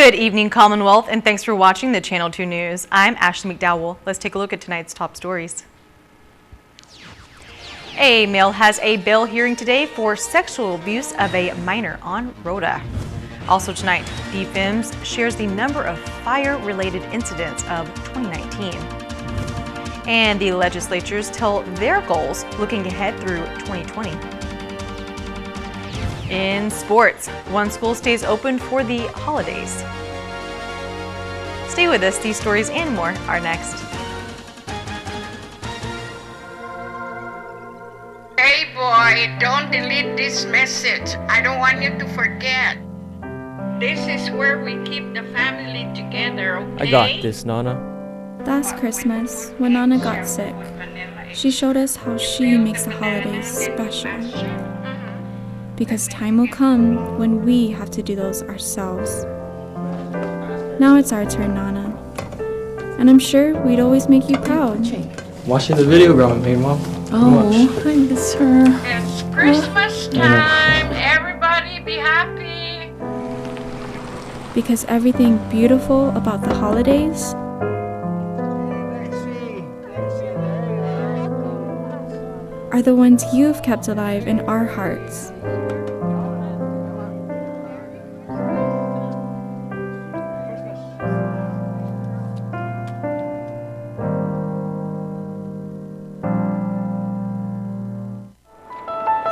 Good evening, Commonwealth, and thanks for watching the Channel 2 News. I'm Ashley McDowell. Let's take a look at tonight's top stories. A male has a bail hearing today for sexual abuse of a minor on Rota. Also tonight, DFEMS shares the number of fire-related incidents of 2019. And the legislatures tell their goals looking ahead through 2020. In sports, one school stays open for the holidays. Stay with us, these stories and more are next. Hey boy, don't delete this message. I don't want you to forget. This is where we keep the family together, okay? I got this, Nana. Last Christmas, when Nana got sick, she showed us how she makes the holidays special. Because time will come when we have to do those ourselves. Now it's our turn, Nana. And I'm sure we'd always make you proud. Watching the video growing pain, Mom. Oh, I miss her. It's Christmas time. Everybody be happy. Because everything beautiful about the holidays are the ones you've kept alive in our hearts.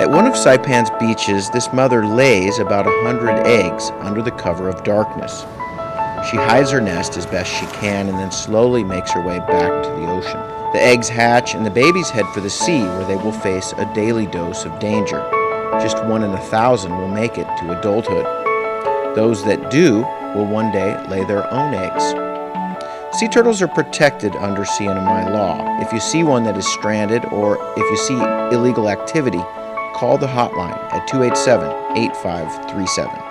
At one of Saipan's beaches, this mother lays about 100 eggs under the cover of darkness. She hides her nest as best she can and then slowly makes her way back to the ocean. The eggs hatch and the babies head for the sea, where they will face a daily dose of danger. Just 1 in 1,000 will make it to adulthood. Those that do will one day lay their own eggs. Sea turtles are protected under sea NMI law. If you see one that is stranded or if you see illegal activity, call the hotline at 287-8537.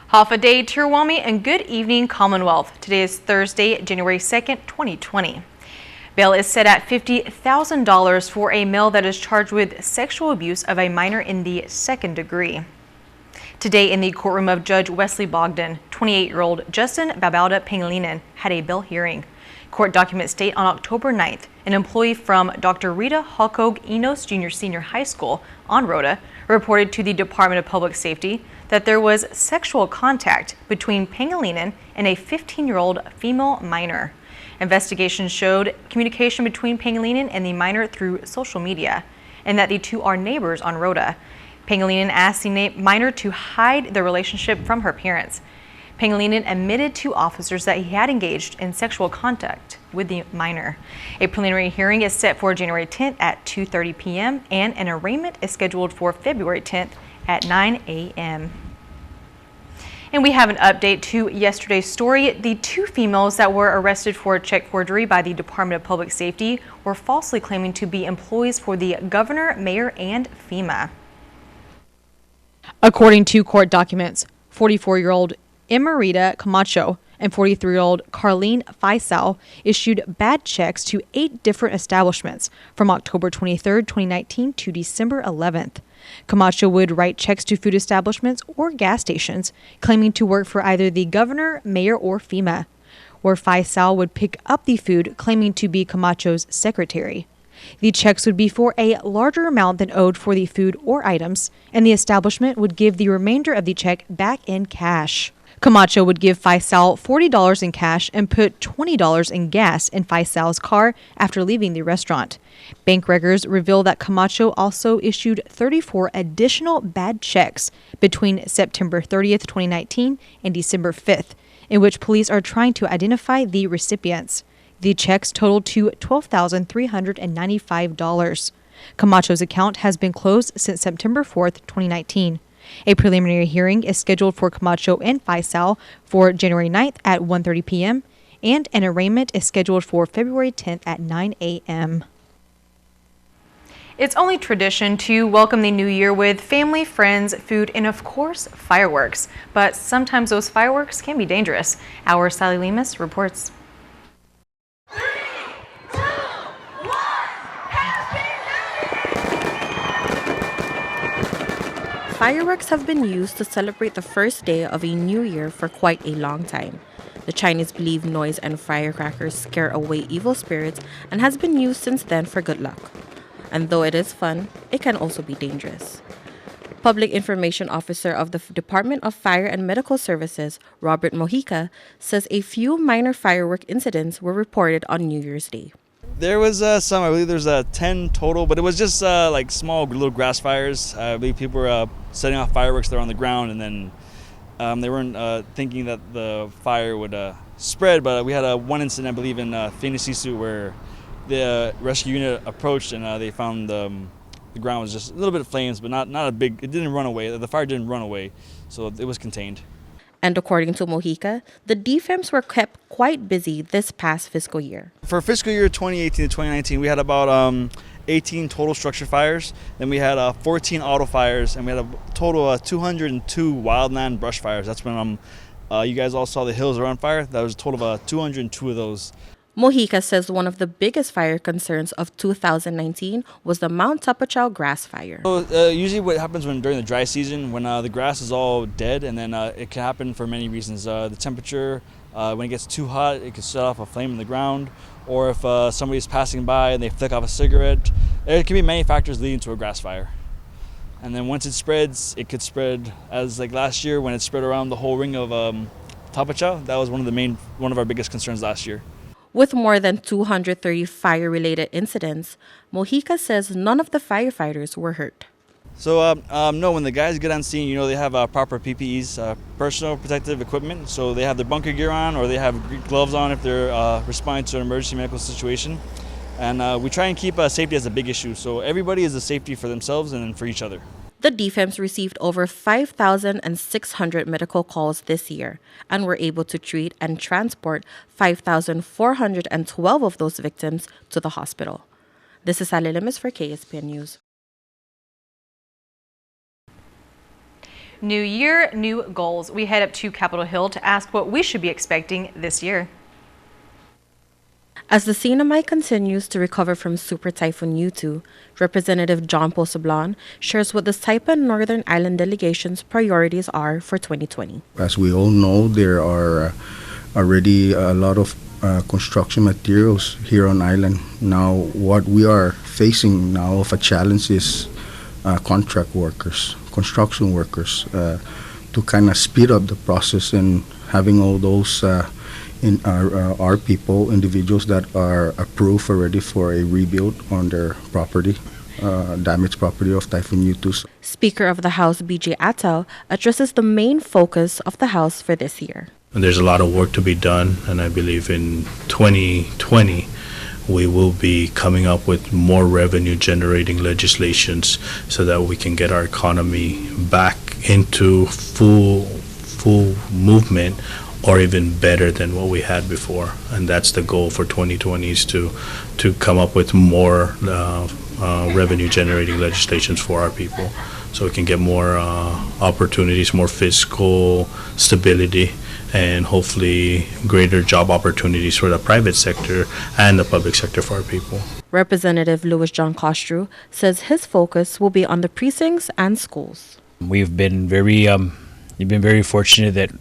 Half a day, Tirwami, and good evening, Commonwealth. Today is Thursday, January 2nd, 2020. Bail is set at $50,000 for a male that is charged with sexual abuse of a minor in the second degree. Today in the courtroom of Judge Wesley Bogdan, 28-year-old Justin Babauda Pangilinan had a bail hearing. Court documents state on October 9th, an employee from Dr. Rita Halkog Enos Junior Senior High School on Rota reported to the Department of Public Safety that there was sexual contact between Pangilinan and a 15-year-old female minor. Investigations showed communication between Pangilinan and the minor through social media, and that the two are neighbors on Rota. Pangilinan asked the minor to hide the relationship from her parents. Pangilinan admitted to officers that he had engaged in sexual contact with the minor. A preliminary hearing is set for January 10th at 2:30 p.m. and an arraignment is scheduled for February 10th at 9 a.m. And we have an update to yesterday's story. The two females that were arrested for check forgery by the Department of Public Safety were falsely claiming to be employees for the governor, mayor, and FEMA. According to court documents, 44-year-old Emerita Camacho and 43-year-old Carlene Faisal issued bad checks to 8 different establishments from October 23, 2019 to December 11th. Camacho would write checks to food establishments or gas stations, claiming to work for either the governor, mayor, or FEMA, where Faisal would pick up the food, claiming to be Camacho's secretary. The checks would be for a larger amount than owed for the food or items, and the establishment would give the remainder of the check back in cash. Camacho would give Faisal $40 in cash and put $20 in gas in Faisal's car after leaving the restaurant. Bank records reveal that Camacho also issued 34 additional bad checks between September 30th, 2019 and December 5th, in which police are trying to identify the recipients. The checks totaled to $12,395. Camacho's account has been closed since September 4th, 2019. A preliminary hearing is scheduled for Camacho and Faisal for January 9th at 1:30 p.m. and an arraignment is scheduled for February 10th at 9 a.m. It's only tradition to welcome the new year with family, friends, food, and of course, fireworks. But sometimes those fireworks can be dangerous. Our Sally Lemus reports. Fireworks have been used to celebrate the first day of a new year for quite a long time. The Chinese believe noise and firecrackers scare away evil spirits and has been used since then for good luck. And though it is fun, it can also be dangerous. Public Information Officer of the Department of Fire and Medical Services, Robert Mojica, says a few minor firework incidents were reported on New Year's Day. There was some, I believe there's 10 total, but it was just like small little grass fires. I believe people were setting off fireworks there on the ground, and then they weren't thinking that the fire would spread, but we had one incident, I believe, in Phoenix where the rescue unit approached and they found the ground was just a little bit of flames, but not a big, it didn't run away. The fire didn't run away, so it was contained. And according to Mojica, the DFEMS were kept quite busy this past fiscal year. For fiscal year 2018 to 2019, we had about 18 total structure fires. Then we had 14 auto fires, and we had a total of 202 wildland brush fires. That's when you guys all saw the hills are on fire. That was a total of 202 of those. Mojica says one of the biggest fire concerns of 2019 was the Mount Tapachao grass fire. So, usually what happens during the dry season, when the grass is all dead, and then it can happen for many reasons. The temperature, when it gets too hot, it can set off a flame in the ground, or if somebody's passing by and they flick off a cigarette. There can be many factors leading to a grass fire. And then once it spreads, it could spread, as like last year when it spread around the whole ring of Tapachao. That was one of our biggest concerns last year. With more than 230 fire-related incidents, Mojica says none of the firefighters were hurt. So, no, when the guys get on scene, they have proper PPEs, personal protective equipment. So they have their bunker gear on, or they have gloves on if they're responding to an emergency medical situation. And we try and keep safety as a big issue. So everybody is a safety for themselves and for each other. The DFEMS received over 5,600 medical calls this year and were able to treat and transport 5,412 of those victims to the hospital. This is Sally Lemus for KSPN News. New year, new goals. We head up to Capitol Hill to ask what we should be expecting this year. As the Sinamay continues to recover from Super Typhoon U2, Representative John Posablon shares what the Saipan Northern Island delegation's priorities are for 2020. As we all know, there are already a lot of construction materials here on island. Now, what we are facing now of a challenge is contract workers, construction workers, to kind of speed up the process and having all those our people, individuals that are approved already for a rebuild on their property, damaged property of Typhoon U2. Speaker of the House, B.J. Attal, addresses the main focus of the House for this year. And there's a lot of work to be done, and I believe in 2020 we will be coming up with more revenue generating legislations so that we can get our economy back into full movement, or even better than what we had before. And that's the goal for 2020, is to come up with more revenue generating legislations for our people, so we can get more opportunities, more fiscal stability, and hopefully greater job opportunities for the private sector and the public sector for our people. Representative Louis John Costru says his focus will be on the precincts and schools. We've been very fortunate that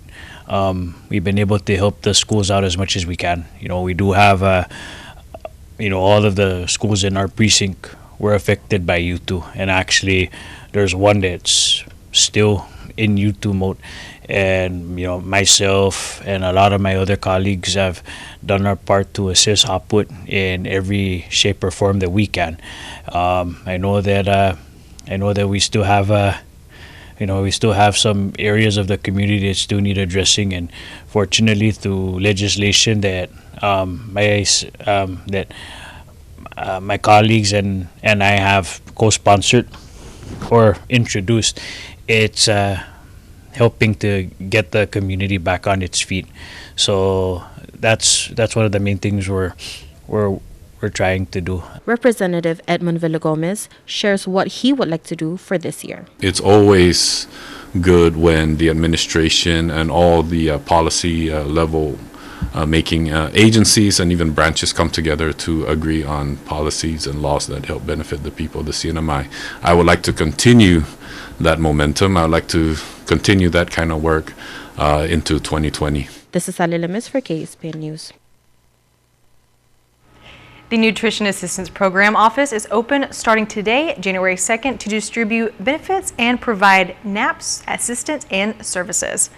we've been able to help the schools out as much as we can. We do have, all of the schools in our precinct were affected by U2. And actually, there's one that's still in U2 mode. And, myself and a lot of my other colleagues have done our part to assist Hopwood in every shape or form that we can. I know that we still have we still have some areas of the community that still need addressing, and fortunately through legislation that my colleagues and I have co-sponsored or introduced, it's helping to get the community back on its feet. So that's one of the main things we're trying to do. Representative Edmund Villagomez shares what he would like to do for this year. It's always good when the administration and all the policy level making agencies and even branches come together to agree on policies and laws that help benefit the people of the CNMI. I would like to continue that momentum. I would like to continue that kind of work into 2020. This is Ali Lemis for KSPN News. The Nutrition Assistance Program Office is open starting today, January 2nd, to distribute benefits and provide NAP's assistance and services.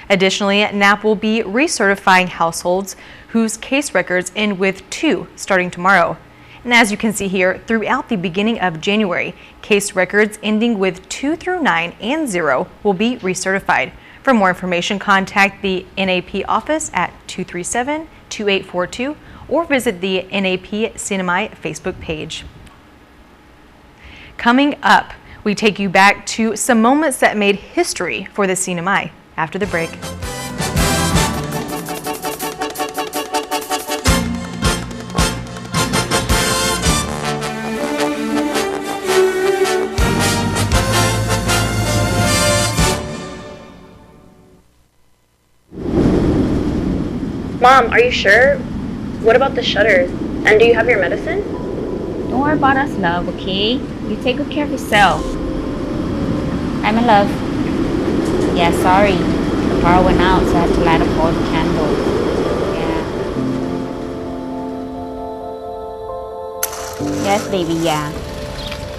Additionally, NAP will be recertifying households whose case records end with 2 starting tomorrow. And as you can see here, throughout the beginning of January, case records ending with 2 through 9 and 0 will be recertified. For more information, contact the NAP office at 237-2842 or visit the NAP CNMI Facebook page. Coming up, we take you back to some moments that made history for the CNMI after the break. Mom, are you sure? What about the shutters? And do you have your medicine? Don't worry about us, love, okay? You take good care of yourself. Hi, my love. Yeah, sorry. The power went out, so I had to light up all the candles. Yeah. Yes, baby, yeah.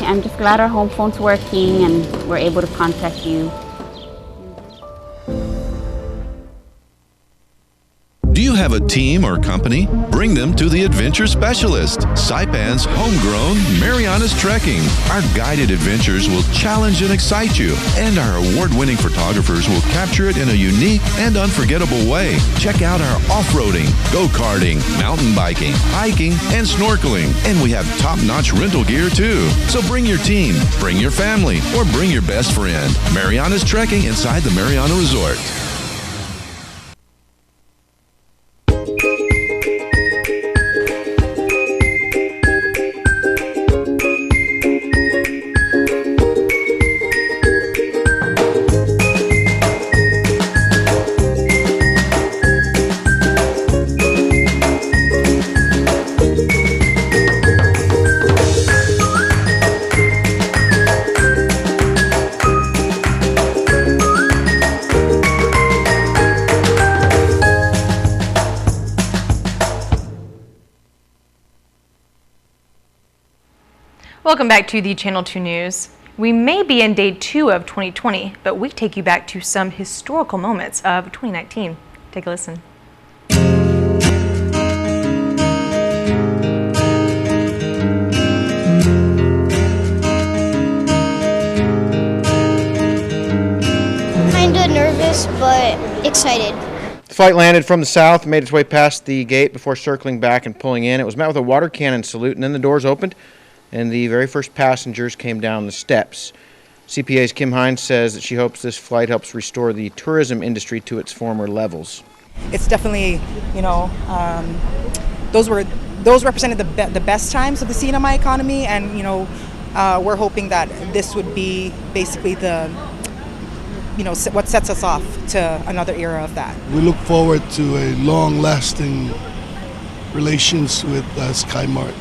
I'm just glad our home phone's working and we're able to contact you. Do you have a team or company? Bring them to the Adventure Specialist, Saipan's homegrown Marianas Trekking. Our guided adventures will challenge and excite you, and our award-winning photographers will capture it in a unique and unforgettable way. Check out our off-roading, go-karting, mountain biking, hiking, and snorkeling. And we have top-notch rental gear too. So bring your team, bring your family, or bring your best friend. Marianas Trekking inside the Mariana Resort. Welcome back to the Channel 2 News. We may be in day 2 of 2020, but we take you back to some historical moments of 2019. Take a listen. Kinda nervous, but excited. The flight landed from the south, made its way past the gate before circling back and pulling in. It was met with a water cannon salute, and then the doors opened, and the very first passengers came down the steps. CPA's Kim Hines says that she hopes this flight helps restore the tourism industry to its former levels. It's definitely, those represented the best times of the CNMI economy, and we're hoping that this would be basically the what sets us off to another era of that. We look forward to a long-lasting relations with SkyMart.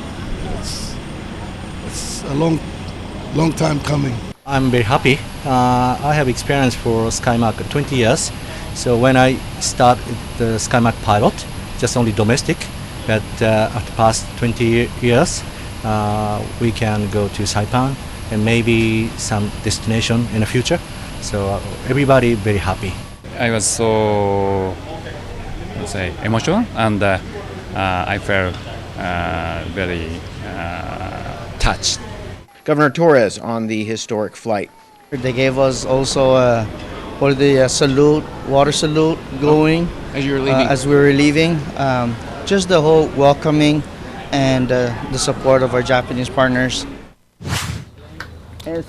It's a long time coming. I'm very happy. I have experience for SkyMart 20 years. So when I start the SkyMart pilot, just only domestic, but after past 20 years, we can go to Saipan and maybe some destination in the future. So everybody very happy. I was so, emotional, and I felt very touched. Governor Torres on the historic flight. They gave us also salute, water salute going as you were leaving. As we were leaving. Just the whole welcoming and the support of our Japanese partners. For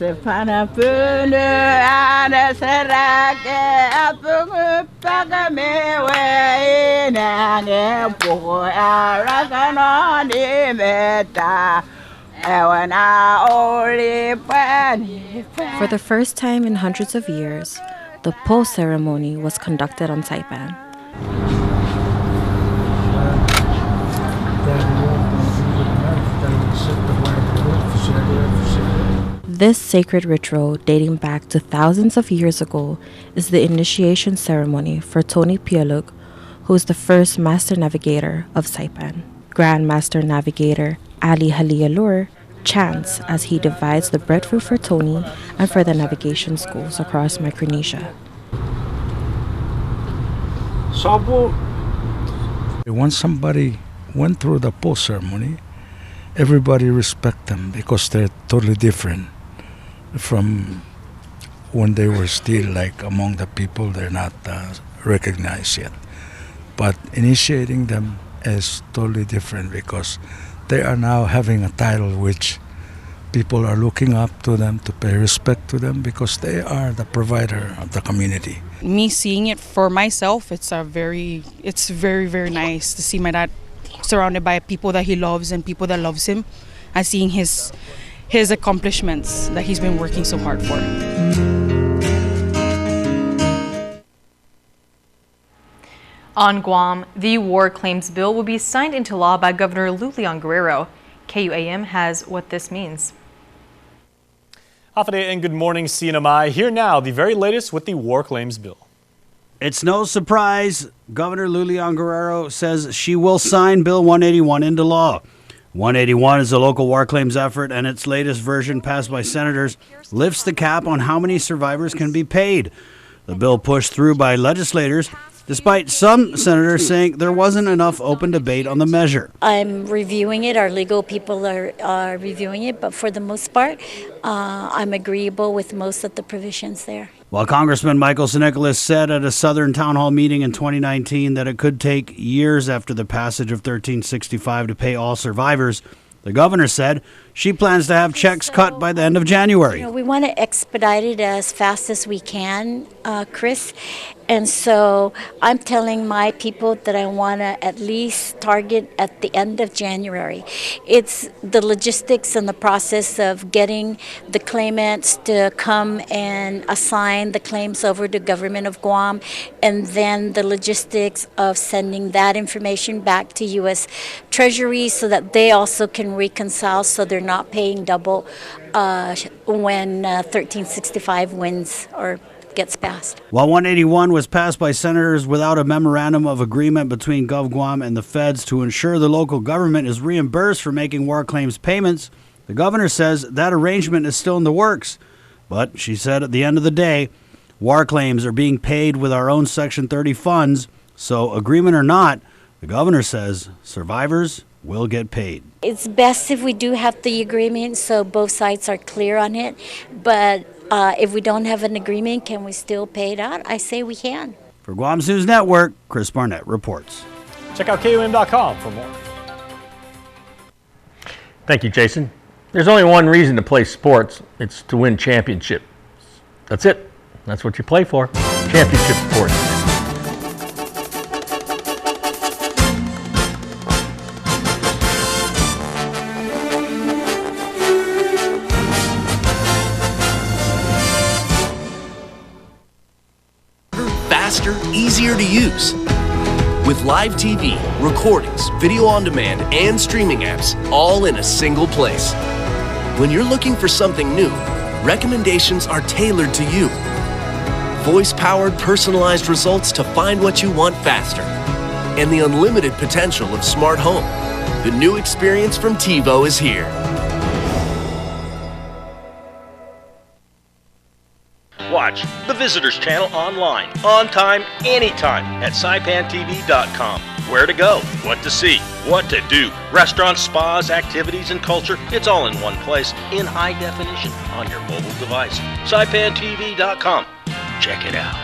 the first time in hundreds of years, the Po ceremony was conducted on Saipan. This sacred ritual, dating back to thousands of years ago, is the initiation ceremony for Tony Pialug, who is the first master navigator of Saipan. Grand Master Navigator Ali Halialur chants as he divides the breadfruit for Tony and for the navigation schools across Micronesia. Once somebody went through the Po ceremony, everybody respect them because they're totally different from when they were still like among the people. They're not recognized yet. But initiating them is totally different because they are now having a title which people are looking up to them, to pay respect to them because they are the provider of the community. Me seeing it for myself, it's very, very nice to see my dad surrounded by people that he loves and people that loves him, and seeing his accomplishments that he's been working so hard for. On Guam, the war claims bill will be signed into law by Governor Lulian Guerrero. KUAM has what this means. Hafide and good morning, CNMI. Here now, the very latest with the war claims bill. It's no surprise. Governor Lulian Guerrero says she will sign Bill 181 into law. 181 is a local war claims effort, and its latest version, passed by senators, lifts the cap on how many survivors can be paid. The bill pushed through by legislators, despite some senators saying there wasn't enough open debate on the measure. I'm reviewing it. Our legal people are reviewing it, but for the most part, I'm agreeable with most of the provisions there. While Congressman Michael Sinicolas said at a Southern Town Hall meeting in 2019 that it could take years after the passage of 1365 to pay all survivors, the governor said she plans to have checks cut by the end of January. We want to expedite it as fast as we can, Chris. And so I'm telling my people that I want to at least target at the end of January. It's the logistics and the process of getting the claimants to come and assign the claims over to government of Guam, and then the logistics of sending that information back to U.S. Treasury so that they also can reconcile so they're not paying double when 1365 wins or gets passed. While 181 was passed by senators without a memorandum of agreement between GovGuam and the feds to ensure the local government is reimbursed for making war claims payments, the governor says that arrangement is still in the works. But she said at the end of the day, war claims are being paid with our own Section 30 funds, so agreement or not, the governor says survivors will get paid. It's best if we do have the agreement so both sides are clear on it, but if we don't have an agreement, can we still pay it out? I say we can. For Guam's News Network, Chris Barnett reports. Check out KUM.com for more. Thank you, Jason. There's only one reason to play sports. It's to win championships. That's it. That's what you play for. Championship sports. Faster, easier to use. With live TV, recordings, video on demand, and streaming apps, all in a single place. When you're looking for something new, recommendations are tailored to you. Voice-powered, personalized results to find what you want faster. And the unlimited potential of smart home. The new experience from TiVo is here. Watch the Visitors Channel online, on time, anytime at saipantv.com. Where to go, what to see, what to do. Restaurants, spas, activities, and culture. It's all in one place in high definition on your mobile device. SaipanTV.com. Check it out.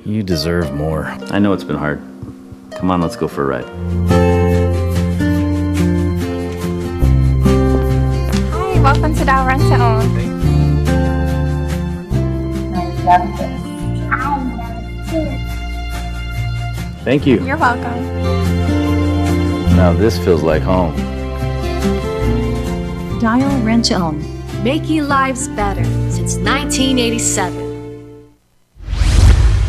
You deserve more. I know it's been hard. Come on, let's go for a ride. Hi, welcome to Dow Rent to Own. Thank you. You're welcome. Now this feels like home. Dial Rent to Own, making lives better since 1987.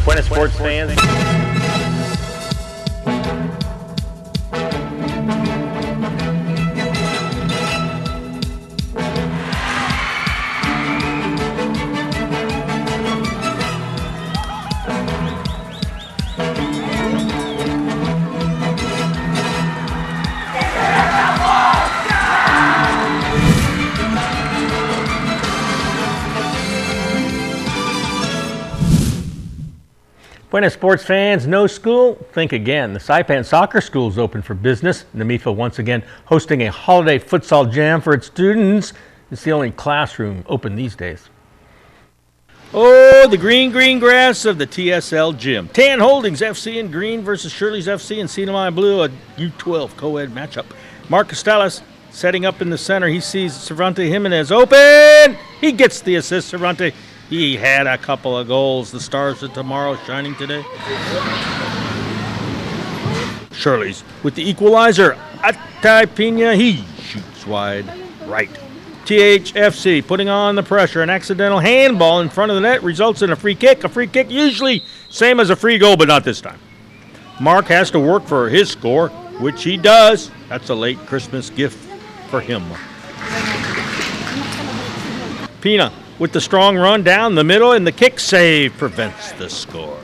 Buenas sports fans. Buenas sports fans, no school? Think again. The Saipan Soccer School is open for business. Namifa once again hosting a holiday futsal jam for its students. It's the only classroom open these days. Oh, the green grass of the TSL gym. Tan Holdings FC in green versus Shirley's FC in Sinamai blue, a U12 co-ed matchup. Mark Costellas setting up in the center. He sees Cervantes Jimenez open. He gets the assist, Cervantes. He had a couple of goals. The stars of tomorrow shining today. Shirley's with the equalizer. Atai Pina, he shoots wide right. THFC putting on the pressure. An accidental handball in front of the net results in a free kick. A free kick usually same as a free goal, but not this time. Mark has to work for his score, which he does. That's a late Christmas gift for him. Pina with the strong run down the middle, and the kick save prevents the score.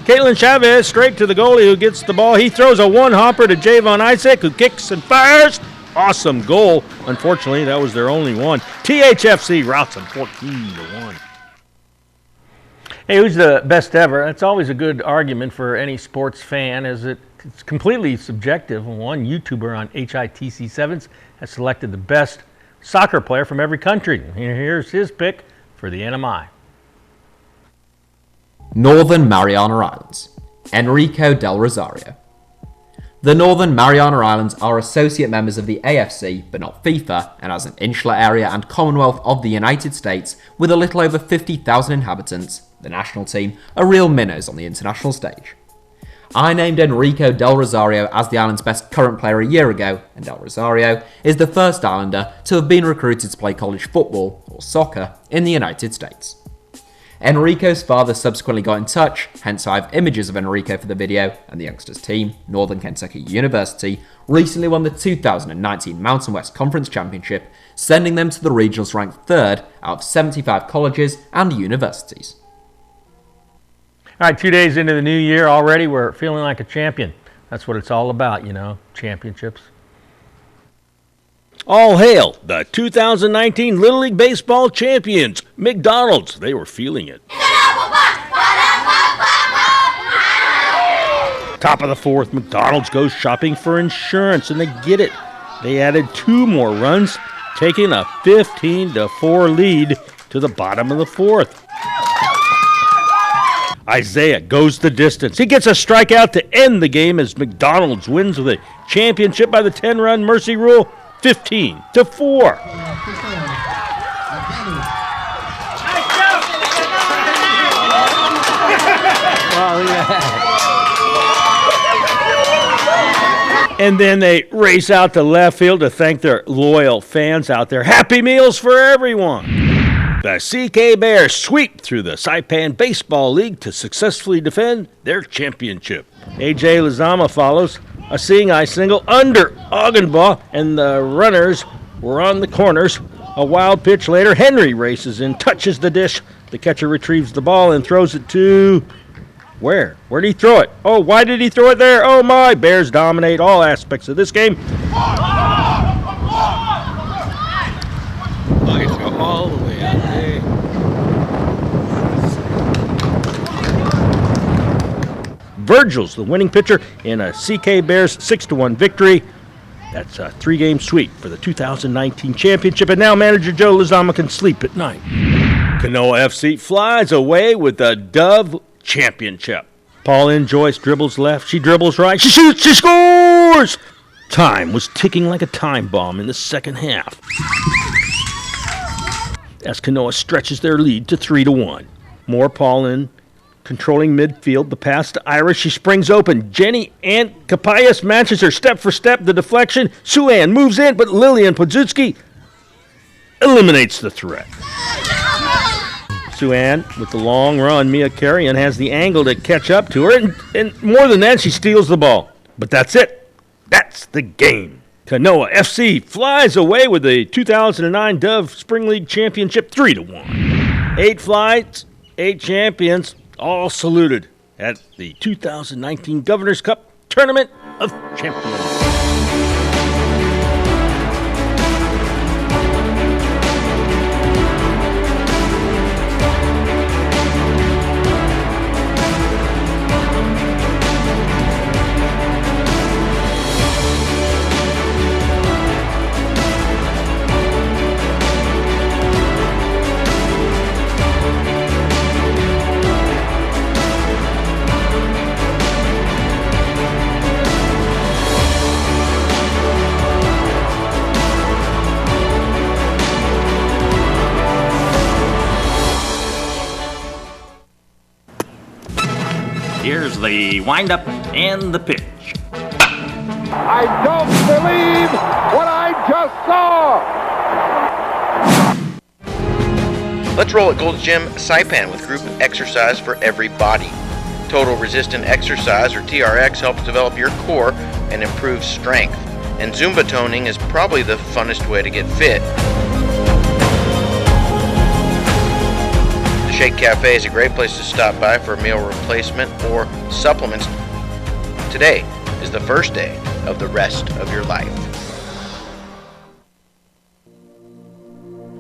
Caitlin Chavez straight to the goalie who gets the ball. He throws a one-hopper to Javon Isaac, who kicks and fires. Awesome goal. Unfortunately, that was their only one. THFC routs them 14-1. Hey, who's the best ever? That's always a good argument for any sports fan, as it's completely subjective. One YouTuber on HITC7s has selected the best soccer player from every country. Here's his pick for the NMI. Northern Mariana Islands, Enrico Del Rosario. The Northern Mariana Islands are associate members of the AFC, but not FIFA, and as an insular area and Commonwealth of the United States, with a little over 50,000 inhabitants, the national team are real minnows on the international stage. I named Enrico Del Rosario as the island's best current player a year ago, and Del Rosario is the first islander to have been recruited to play college football, or soccer, in the United States. Enrico's father subsequently got in touch, hence I have images of Enrico for the video, and the youngsters team, Northern Kentucky University, recently won the 2019 Mountain West Conference Championship, sending them to the regionals ranked 3rd out of 75 colleges and universities. All right, 2 days into the new year already, we're feeling like a champion. That's what it's all about, championships. All hail the 2019 Little League Baseball champions, McDonald's. They were feeling it. Top of the 4th, McDonald's goes shopping for insurance, and they get it. They added 2 more runs, taking a 15-4 lead to the bottom of the 4th. Isaiah goes the distance. He gets a strikeout to end the game as McDonald's wins with a championship by the 10-run mercy rule, 15-4. And then they race out to left field to thank their loyal fans out there. Happy meals for everyone. The CK Bears sweep through the Saipan Baseball League to successfully defend their championship. AJ Lizama follows a seeing eye single under Ogdenbaugh, and the runners were on the corners. A wild pitch later, Henry races in, touches the dish. The catcher retrieves the ball and throws it to... Where? Where did he throw it? Oh, why did he throw it there? Oh my, Bears dominate all aspects of this game. Okay, so all the way out there. Virgil's the winning pitcher in a CK Bears 6-1 victory. That's a 3-game sweep for the 2019 championship. And now manager Joe Lozama can sleep at night. Kanoa FC flies away with the Dove Championship. Pauline Joyce dribbles left. She dribbles right. She shoots. She scores! Time was ticking like a time bomb in the second half, as Kanoa stretches their lead to 3-1. More Pauline controlling midfield. The pass to Ira. She springs open. Jenny Ann Capayas matches her step for step. The deflection. Sue-Ann moves in, but Lillian Podzutsky eliminates the threat. Sue-Ann with the long run. Mia Carrion has the angle to catch up to her. And more than that, she steals the ball. But that's it. That's the game. Kanoa FC flies away with the 2009 Dove Spring League Championship 3-1. 8 flights, 8 champions, all saluted at the 2019 Governor's Cup Tournament of Champions. Here's the windup and the pitch. I don't believe what I just saw. Let's roll at Gold's Gym Saipan with group exercise for every body. Total Resistant Exercise, or TRX, helps develop your core and improve strength. And Zumba toning is probably the funnest way to get fit. The Shake Cafe is a great place to stop by for a meal replacement or supplements. Today is the first day of the rest of your life.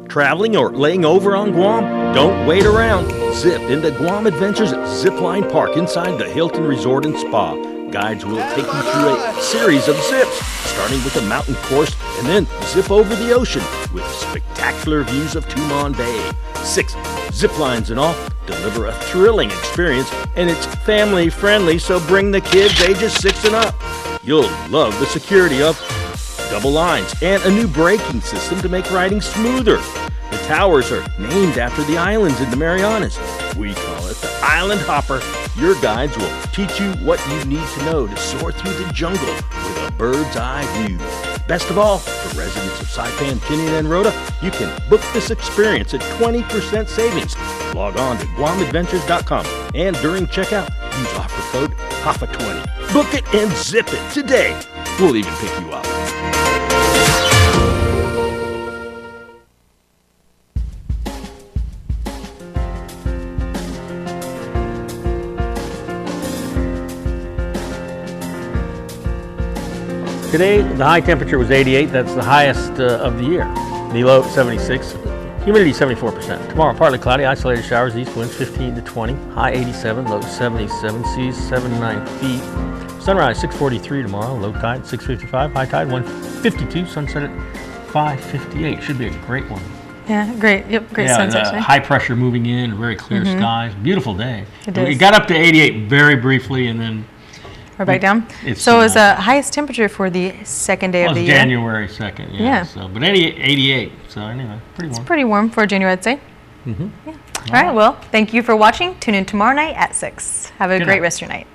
Traveling or laying over on Guam? Don't wait around. Zip into Guam Adventures Zipline Park inside the Hilton Resort and Spa. Guides will take you through a series of zips, starting with a mountain course and then zip over the ocean with spectacular views of Tumon Bay. 6 zip lines in all deliver a thrilling experience, and it's family friendly, so bring the kids ages 6 and up. You'll love the security of double lines and a new braking system to make riding smoother. The towers are named after the islands in the Marianas. We call it the Island Hopper. Your guides will teach you what you need to know to soar through the jungle with a bird's eye view. Best of all, for residents of Saipan, Tinian, and Rota, you can book this experience at 20% savings. Log on to GuamAdventures.com and during checkout, use offer code HAFA20. Book it and zip it today. We'll even pick you up. Today, the high temperature was 88. That's the highest of the year. The low, 76. Humidity, 74%. Tomorrow, partly cloudy, isolated showers, east winds 15 to 20. High 87, low 77. Seas 7 to 9 feet. Sunrise, 6:43 tomorrow. Low tide, 6:55. High tide, 1:52. Sunset at 5:58. Should be a great one. Yeah, great. Yep, great sunset today. High pressure moving in, very clear skies. Beautiful day. It is. It got up to 88 very briefly, and then we're back down. So it was the highest temperature for the second day of the year. January 2nd, yeah. So, but 88, so anyway, pretty warm. It's pretty warm for January, I'd say. Mm-hmm. Yeah. All right, well, thank you for watching. Tune in tomorrow night at 6. Have a great rest of your night.